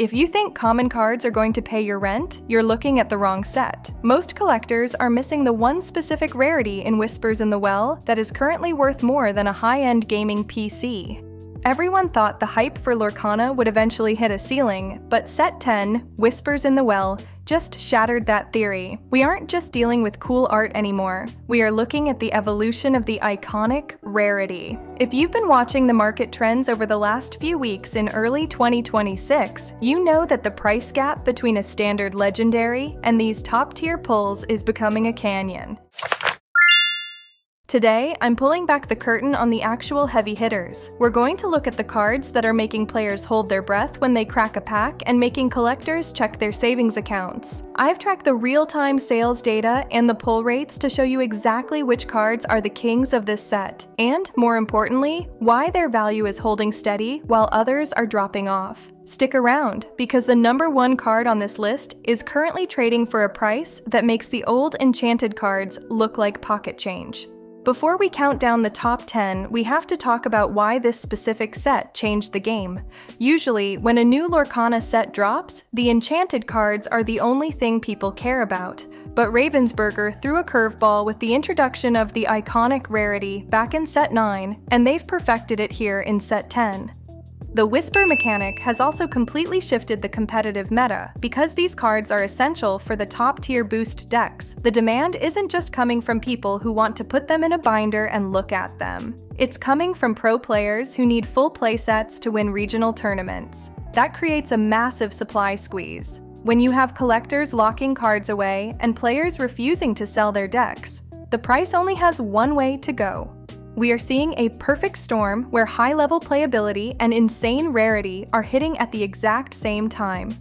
If you think common cards are going to pay your rent, you're looking at the wrong set. Most collectors are missing the one specific rarity in Whispers in the Well that is currently worth more than a high-end gaming PC. Everyone thought the hype for Lorcana would eventually hit a ceiling, but Set 10, Whispers in the Well, just shattered that theory. We aren't just dealing with cool art anymore. We are looking at the evolution of the iconic Rarity. If you've been watching the market trends over the last few weeks in early 2026, you know that the price gap between a standard legendary and these top-tier pulls is becoming a canyon. Today, I'm pulling back the curtain on the actual heavy hitters. We're going to look at the cards that are making players hold their breath when they crack a pack and making collectors check their savings accounts. I've tracked the real-time sales data and the pull rates to show you exactly which cards are the kings of this set, and, more importantly, why their value is holding steady while others are dropping off. Stick around, because the #1 card on this list is currently trading for a price that makes the old Enchanted cards look like pocket change. Before we count down the top 10, we have to talk about why this specific set changed the game. Usually, when a new Lorcana set drops, the Enchanted cards are the only thing people care about. But Ravensburger threw a curveball with the introduction of the iconic Rarity back in Set 9, and they've perfected it here in Set 10. The Whisper mechanic has also completely shifted the competitive meta. Because these cards are essential for the top-tier boost decks, the demand isn't just coming from people who want to put them in a binder and look at them. It's coming from pro players who need full playsets to win regional tournaments. That creates a massive supply squeeze. When you have collectors locking cards away and players refusing to sell their decks, the price only has one way to go. We are seeing a perfect storm where high-level playability and insane rarity are hitting at the exact same time.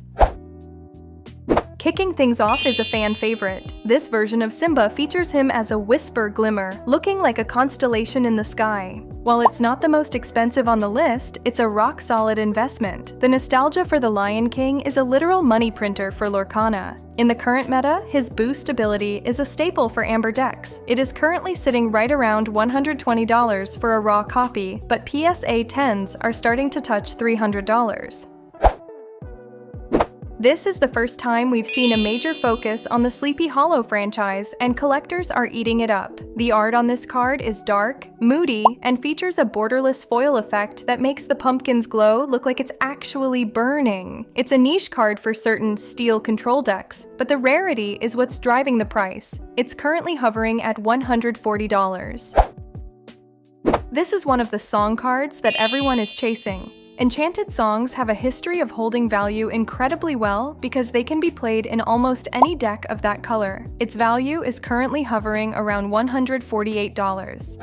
Kicking things off is a fan favorite. This version of Simba features him as a whisper glimmer, looking like a constellation in the sky. While it's not the most expensive on the list, it's a rock-solid investment. The nostalgia for the Lion King is a literal money printer for Lorcana. In the current meta, his boost ability is a staple for Amber decks. It is currently sitting right around $120 for a raw copy, but PSA 10s are starting to touch $300. This is the first time we've seen a major focus on the Sleepy Hollow franchise, and collectors are eating it up. The art on this card is dark, moody, and features a borderless foil effect that makes the pumpkin's glow look like it's actually burning. It's a niche card for certain steel control decks, but the rarity is what's driving the price. It's currently hovering at $140. This is one of the song cards that everyone is chasing. Enchanted songs have a history of holding value incredibly well because they can be played in almost any deck of that color. Its value is currently hovering around $148.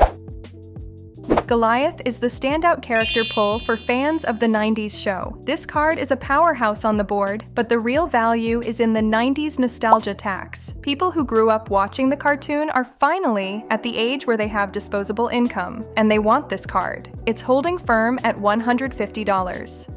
Goliath is the standout character pull for fans of the 90s show. This card is a powerhouse on the board, but the real value is in the 90s nostalgia tax. People who grew up watching the cartoon are finally at the age where they have disposable income, and they want this card. It's holding firm at $150.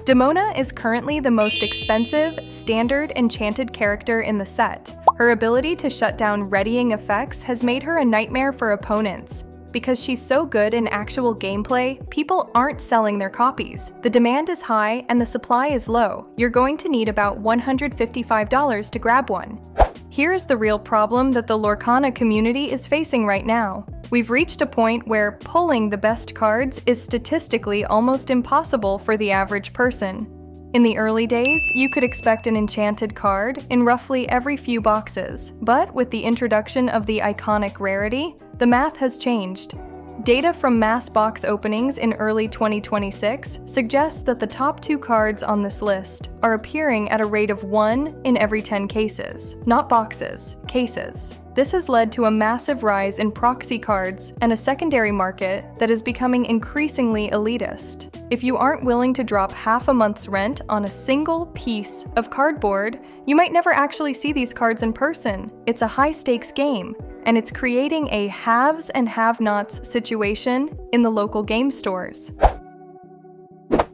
Demona is currently the most expensive, standard Enchanted character in the set. Her ability to shut down readying effects has made her a nightmare for opponents. Because she's so good in actual gameplay, people aren't selling their copies. The demand is high and the supply is low. You're going to need about $155 to grab one. Here is the real problem that the Lorcana community is facing right now. We've reached a point where pulling the best cards is statistically almost impossible for the average person. In the early days, you could expect an Enchanted card in roughly every few boxes, but with the introduction of the iconic Rarity, the math has changed. Data from mass box openings in early 2026 suggests that the top 2 cards on this list are appearing at a rate of 1 in every 10 cases. Not boxes, cases. This has led to a massive rise in proxy cards and a secondary market that is becoming increasingly elitist. If you aren't willing to drop half a month's rent on a single piece of cardboard, you might never actually see these cards in person. It's a high-stakes game, and it's creating a haves and have-nots situation in the local game stores.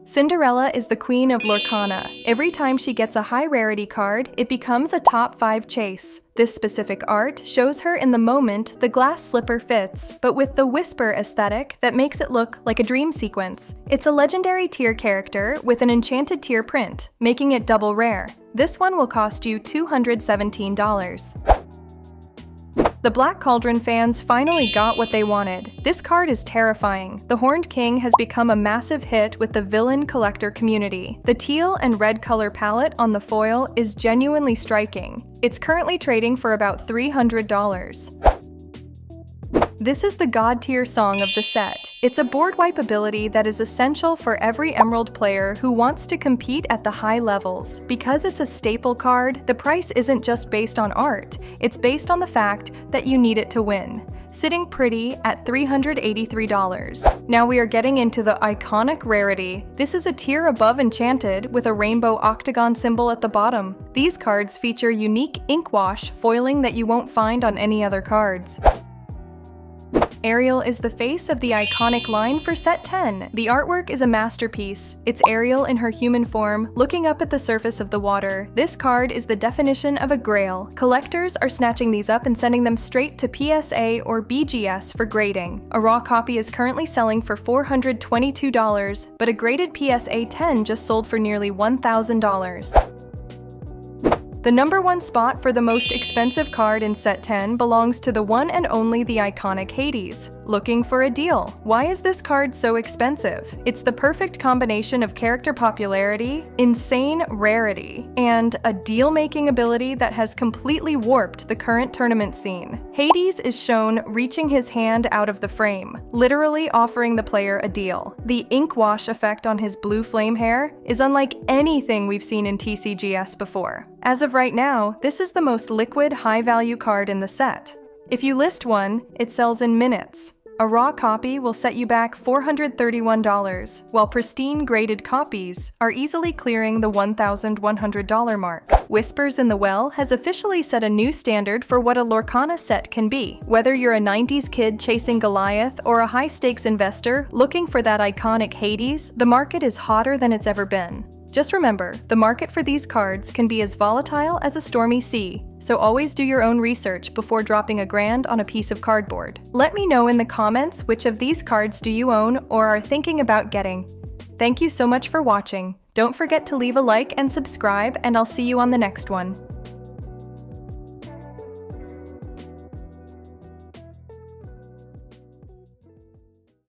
Cinderella is the queen of Lorcana. Every time she gets a high rarity card, it becomes a top 5 chase. This specific art shows her in the moment the glass slipper fits, but with the whisper aesthetic that makes it look like a dream sequence. It's a legendary tier character with an enchanted tier print, making it double rare. This one will cost you $217. The Black Cauldron fans finally got what they wanted. This card is terrifying. The Horned King has become a massive hit with the villain collector community. The teal and red color palette on the foil is genuinely striking. It's currently trading for about $300. This is the God tier song of the set. It's a board wipe ability that is essential for every Emerald player who wants to compete at the high levels. Because it's a staple card, the price isn't just based on art, it's based on the fact that you need it to win. Sitting pretty at $383. Now we are getting into the iconic Rarity. This is a tier above Enchanted with a rainbow octagon symbol at the bottom. These cards feature unique ink wash foiling that you won't find on any other cards. Ariel is the face of the iconic line for set 10. The artwork is a masterpiece. It's Ariel in her human form, looking up at the surface of the water. This card is the definition of a grail. Collectors are snatching these up and sending them straight to PSA or BGS for grading. A raw copy is currently selling for $422, but a graded PSA 10 just sold for nearly $1,000. The number one spot for the most expensive card in set 10 belongs to the one and only the iconic Hades. Looking for a deal? Why is this card so expensive? It's the perfect combination of character popularity, insane rarity, and a deal-making ability that has completely warped the current tournament scene. Hades is shown reaching his hand out of the frame, literally offering the player a deal. The ink wash effect on his blue flame hair is unlike anything we've seen in TCGS before. As of right now, this is the most liquid, high-value card in the set. If you list one, it sells in minutes. A raw copy will set you back $431, while pristine graded copies are easily clearing the $1,100 mark. Whispers in the Well has officially set a new standard for what a Lorcana set can be. Whether you're a 90s kid chasing Goliath or a high-stakes investor looking for that iconic Hades, the market is hotter than it's ever been. Just remember, the market for these cards can be as volatile as a stormy sea, so always do your own research before dropping $1,000 on a piece of cardboard. Let me know in the comments which of these cards do you own or are thinking about getting. Thank you so much for watching. Don't forget to leave a like and subscribe, and I'll see you on the next one.